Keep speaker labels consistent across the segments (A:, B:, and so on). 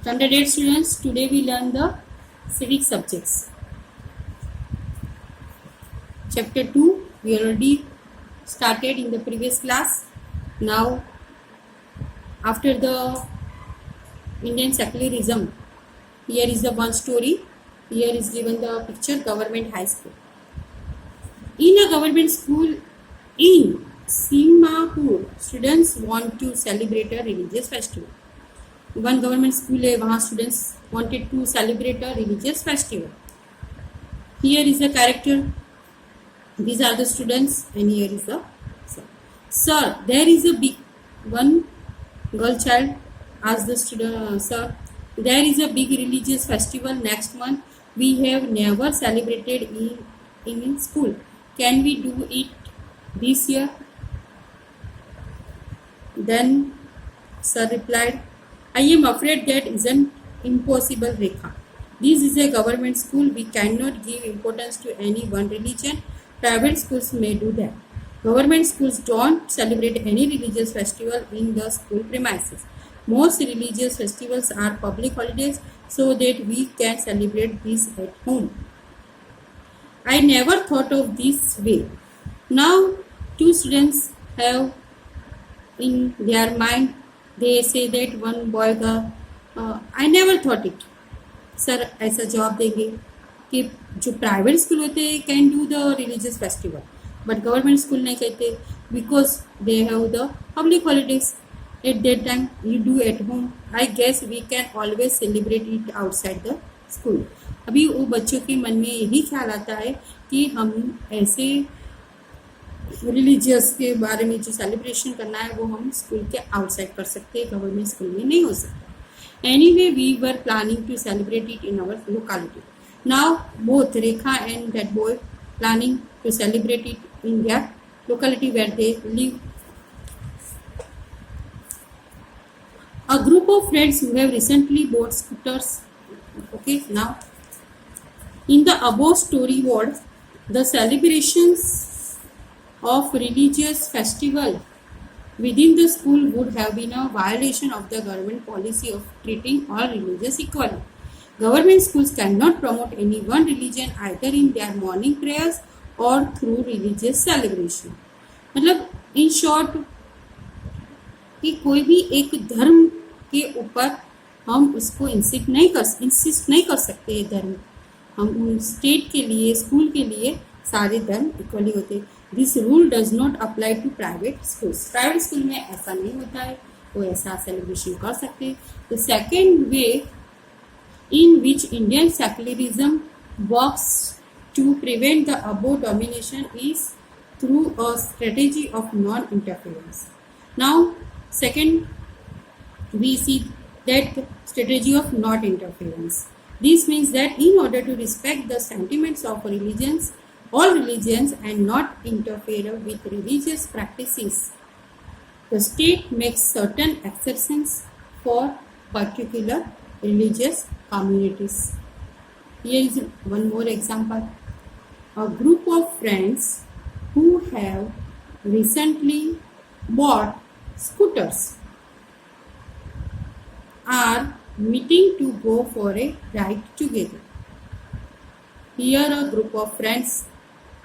A: Standard 8 students, today we learn the civic subjects. Chapter 2, we already started in the previous class. Now, after the Indian secularism, here is the one story. Here is given the picture, government high school. In a government school in Simapur, students want to celebrate a religious festival. One government school है, वहाँ students wanted to celebrate a religious festival. Here is the character. These are the students, and here is the sir. Sir, there is a big one girl child asked the student, sir, there is a big religious festival next month. We have never celebrated in school. Can we do it this year? Then sir replied, I am afraid that isn't impossible, Rekha. This is a government school. We cannot give importance to any one religion. Private schools may do that. Government schools don't celebrate any religious festival in the school premises. Most religious festivals are public holidays so that we can celebrate this at home. I never thought of this way. Now, two students have in their mind, they say that one boy का I never thought it. Sir ऐसा जवाब देंगे कि जो private school होते हैं can do the religious festival, but government school नहीं कहते because they have the public holidays at that time you do at home. I guess we can always celebrate it outside the school. अभी वो बच्चों के मन में यही ख्याल आता है कि हम ऐसे रिलीजियस के बारे में जो सेलिब्रेशन करना है वो हम स्कूल के आउटसाइड कर सकते हैं, गवर्नमेंट स्कूल में नहीं हो सकता. Anyway we were planning to celebrate it in our locality. Now both Rekha and that boy planning to celebrate it in their locality where they live. A group of friends who have recently bought scooters. Okay, now in the above storyboard, the celebrations of religious festival within the school would have been a violation of the government policy of treating all religious equally. Government schools cannot promote any one religion either in their morning prayers or through religious celebration. मतलब in short कि कोई भी एक धर्म के ऊपर हम उसको इंसिस्ट नहीं कर सकते. ये धर्म हम उन स्टेट के लिए, स्कूल के लिए सारे धर्म इक्वली होते हैं. This rule does not apply to private schools. Private school में ऐसा नहीं होता है, वो ऐसा सेलिब्रेशन कर सकते हैं. The second way in which Indian secularism works to prevent the above domination is through a strategy of non interference. Now second, we see that strategy of not interference. This means that in order to respect the sentiments of religions, all religions, and not interfere with religious practices, the state makes certain exceptions for particular religious communities. Here is one more example. A group of friends who have recently bought scooters are meeting to go for a ride together. Here a group of friends,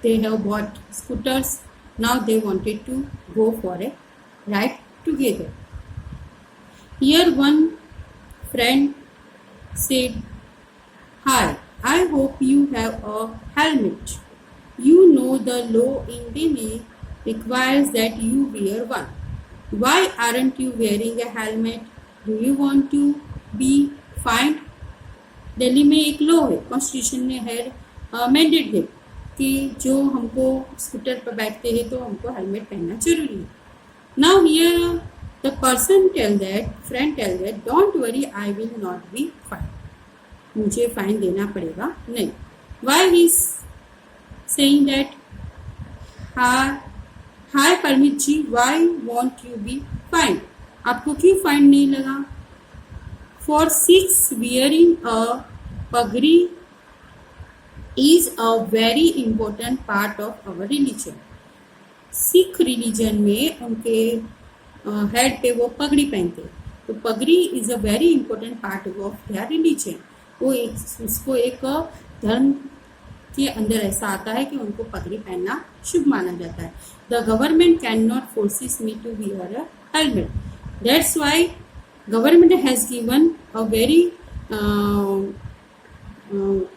A: they have bought scooters. Now they wanted to go for a ride together. Here one friend said, hi, I hope you have a helmet. You know the law in Delhi requires that you wear one. Why aren't you wearing a helmet? Do you want to be fined? Delhi में एक law है, constitution ने है mandate है कि जो हमको scooter पर बैठते हैं तो हमको हेलमेट पहनना जरूरी है. Now here the person tell that, friend tell that, don't worry, I will not be fine. मुझे फाइन देना पड़ेगा नहीं. Why he saying that? Hi Parmit ji, why want you be fine? आपको क्यों फाइन नहीं लगा? फॉर सिक्स वियरिंग अ पगड़ी is a very important part of our religion. Sikh religion में उनके हेड पे वो पगड़ी पहनते. तो पगड़ी is a very important part of their religion. वो उसको एक धर्म के अंदर ऐसा आता है कि उनको पगड़ी पहनना शुभ माना जाता है। The government can not forces me to wear a helmet, that's why government has given a very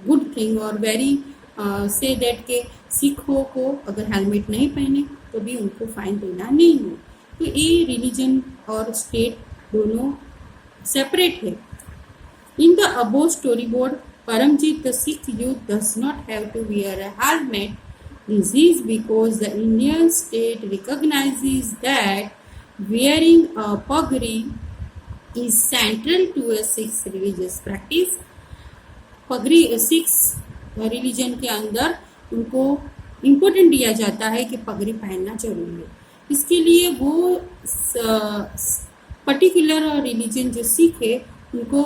A: good thing और वेरी से दैट के सिखों को अगर हेलमेट नहीं पहने तो भी उनको फाइन देना नहीं है। तो ये रिलीजन और स्टेट दोनों सेपरेट है। In the above story board, Paramjit, the Sikh youth, does not have to wear a helmet. This is because the Indian state recognizes that wearing a pagri is central to a Sikh religious practice. पगड़ी six religion के अंदर उनको important दिया जाता है कि पगड़ी पहनना जरूरी है। इसके लिए वो पर्टिकुलर रिलीजन जो सिख है उनको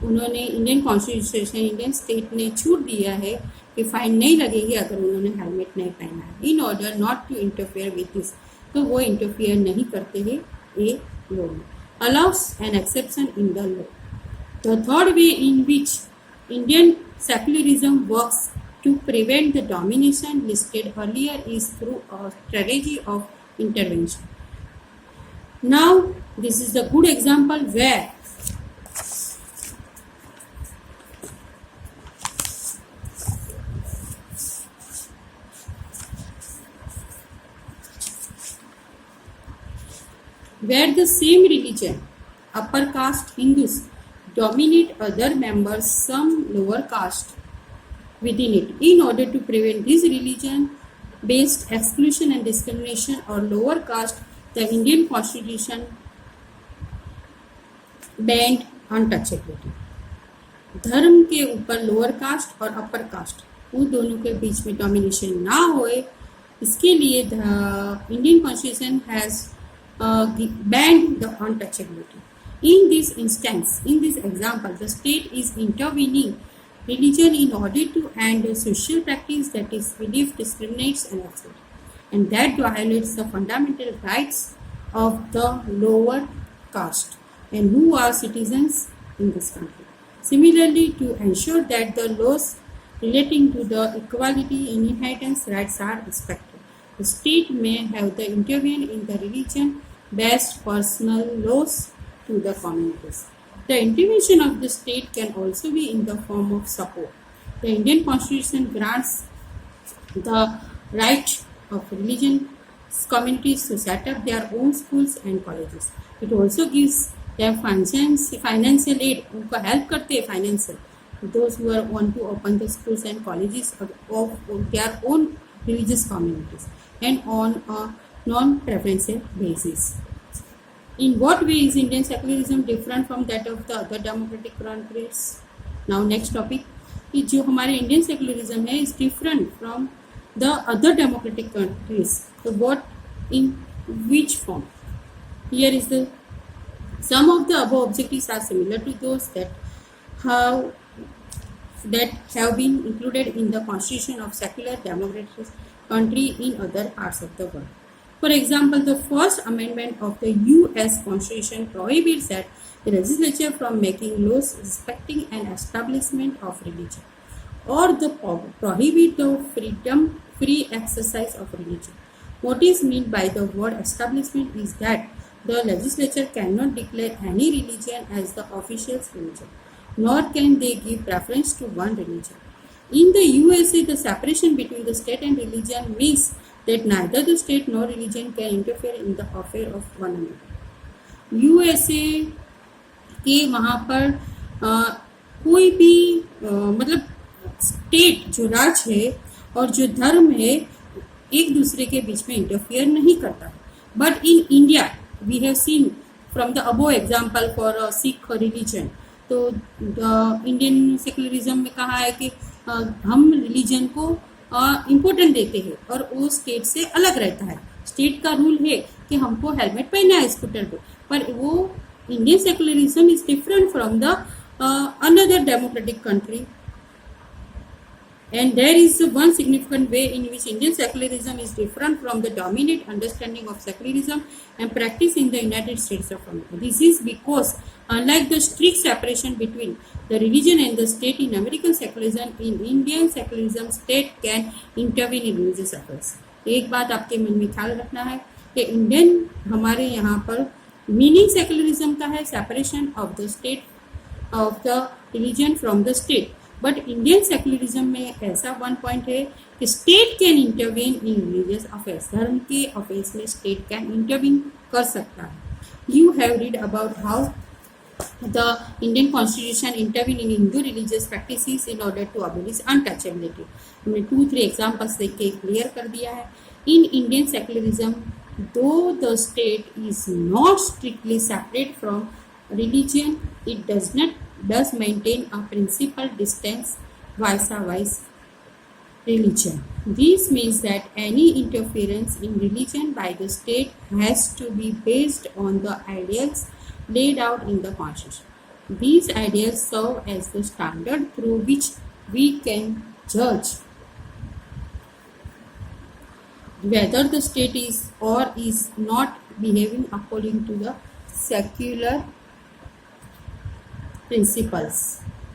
A: उन्होंने इंडियन कॉन्स्टिट्यूशन, इंडियन स्टेट ने छूट दिया है कि फाइन नहीं लगेगी अगर उन्होंने हेलमेट नहीं पहना है, in order not to interfere with this. तो वो इंटरफेयर नहीं करते हैं ये लॉ में। Allows an exception in the law. The third way in which Indian secularism works to prevent the domination listed earlier is through a strategy of intervention. Now, this is the good example where the same religion, upper caste Hindus, dominate other members, some lower caste within it. In order to prevent this religion-based exclusion and discrimination or lower caste, the Indian Constitution banned untouchability. धर्म के ऊपर lower caste और upper caste उन दोनों के बीच में domination ना होए, इसके लिए Indian constitution has banned the untouchability. In this instance, in this example, the state is intervening religion in order to end a social practice that is belief discriminates and accepts, and that violates the fundamental rights of the lower caste and who are citizens in this country. Similarly, to ensure that the laws relating to the equality in inheritance rights are respected, the state may have to intervene in the religion-based personal laws to the communities. The intervention of the state can also be in the form of support. The Indian Constitution grants the right of religious communities to set up their own schools and colleges. It also gives them financial aid, उनको help करते हैं financial, those who are want to open the schools and colleges of their own religious communities and on a non-preferential basis. In what way is Indian secularism different from that of the other democratic countries? Now next topic कि जो हमारे Indian secularism है is different from the other democratic countries. So what in which form? Here is the some of the above objectives are similar to those that have been included in the constitution of secular democratic country in other parts of the world. For example, the First Amendment of the U.S. Constitution prohibits the legislature from making laws respecting an establishment of religion, or the prohibit the free exercise of religion. What is meant by the word establishment is that the legislature cannot declare any religion as the official religion, nor can they give preference to one religion. In the USA, the separation between the state and religion means that neither the state nor religion can interfere in the affair of one another. USA के वहाँ पर कोई भी मतलब state जो राज्य है और जो धर्म है एक दूसरे के बीच में इंटरफियर नहीं करता। But in India we have seen from the above example for Sikh religion, तो इंडियन सेकुलरिज्म में कहा है कि हम रिलीजन को इम्पोर्टेंट देते हैं और वो स्टेट से अलग रहता है। स्टेट का रूल है कि हमको हेलमेट पहनना है स्कूटर पे, पर वो Indian secularism is different from the another democratic country And there is one significant way in which Indian secularism is different from the dominant understanding of secularism and practice in the United States of America. This is because, unlike the strict separation between the religion and the state in American secularism, in Indian secularism, state can intervene in religious affairs. एक बात आपके मन में ख्याल रखना है कि Indian हमारे यहाँ पर मीनिंग सेकुलरिज्म का है separation of the state of the religion from the state, but Indian secularism में ऐसा वन पॉइंट है कि state can intervene in religious affairs, धर्म के अफेयर्स में स्टेट कैन इंटरवीन कर सकता है. You have read about how the Indian Constitution intervene in Hindu religious practices in order to abolish untouchability. हमने 2-3 एग्जाम्पल्स देख के क्लियर कर दिया है. In Indian secularism, though the state is not strictly separate from religion, it does maintain a principal distance vis-a-vis religion. This means that any interference in religion by the state has to be based on the ideals laid out in the Constitution. These ideals serve as the standard through which we can judge whether the state is or is not behaving according to the secular principles.